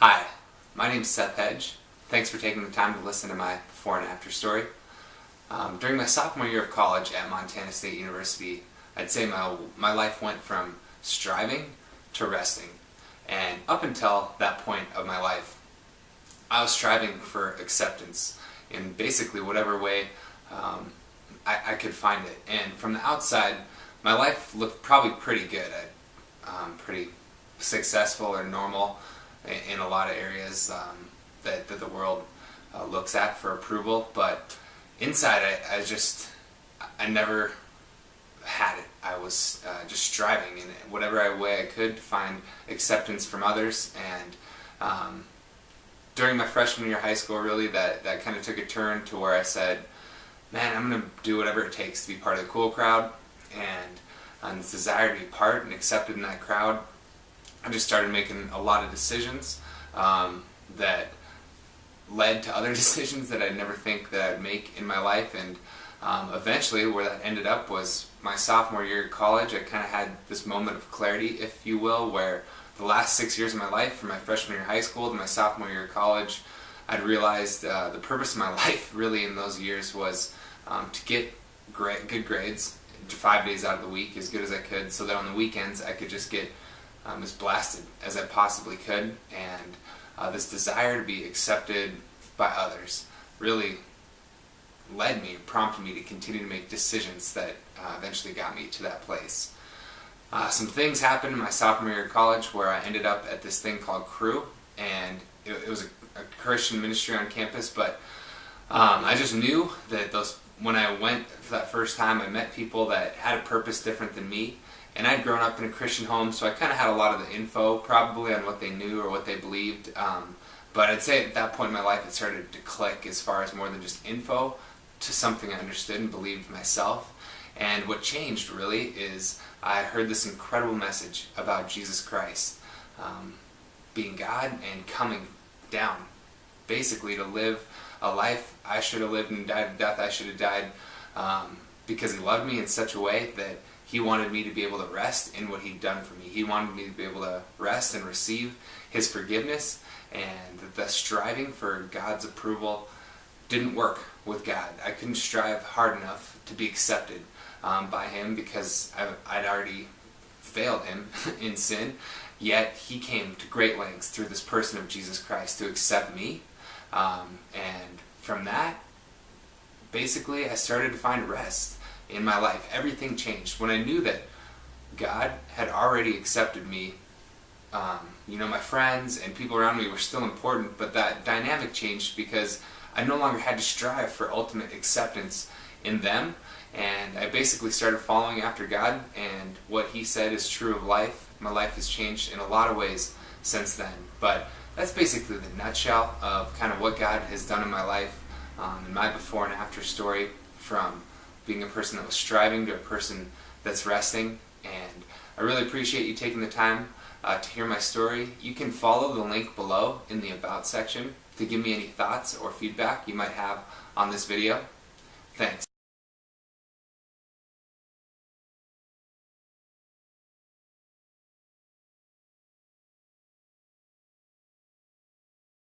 Hi, my name's Seth Hedge. Thanks for taking the time to listen to my before and after story. During my sophomore year of college at Montana State University, I'd say my life went from striving to resting. And up until that point of my life, I was striving for acceptance in basically whatever way I could find it. And from the outside, my life looked probably pretty good. Pretty successful or normal in a lot of areas that the world looks at for approval, but inside I never had it. I was just striving in whatever way I could to find acceptance from others, and during my freshman year of high school, really, that kind of took a turn to where I said, man, I'm going to do whatever it takes to be part of the cool crowd, and this desire to be part and accepted in that crowd, I just started making a lot of decisions that led to other decisions that I'd never think that I'd make in my life, and eventually where that ended up was my sophomore year of college. I kind of had this moment of clarity, if you will, where the last 6 years of my life, from my freshman year of high school to my sophomore year of college, I'd realized the purpose of my life really in those years was to get good grades 5 days out of the week, as good as I could, so that on the weekends I could just get as blasted as I possibly could, and this desire to be accepted by others really led me, prompted me to continue to make decisions that eventually got me to that place. Some things happened in my sophomore year of college where I ended up at this thing called Crew, and it was a Christian ministry on campus, but I just knew that when I went for that first time, I met people that had a purpose different than me. And I'd grown up in a Christian home, so I kind of had a lot of the info probably on what they knew or what they believed. But I'd say at that point in my life it started to click as far as more than just info to something I understood and believed myself. And what changed really is I heard this incredible message about Jesus Christ being God and coming down, basically to live a life I should have lived and died a death I should have died, because He loved me in such a way that He wanted me to be able to rest in what He'd done for me. He wanted me to be able to rest and receive His forgiveness, and the striving for God's approval didn't work with God. I couldn't strive hard enough to be accepted by Him because I'd already failed Him in sin, yet He came to great lengths through this person of Jesus Christ to accept me, and from that, basically I started to find rest in my life. Everything changed when I knew that God had already accepted me. My friends and people around me were still important, but that dynamic changed because I no longer had to strive for ultimate acceptance in them, and I basically started following after God, and what He said is true of life. My life has changed in a lot of ways since then, but that's basically the nutshell of kind of what God has done in my life, in my before and after story, from being a person that was striving to a person that's resting. And I really appreciate you taking the time to hear my story. You can follow the link below in the About section to give me any thoughts or feedback you might have on this video. Thanks.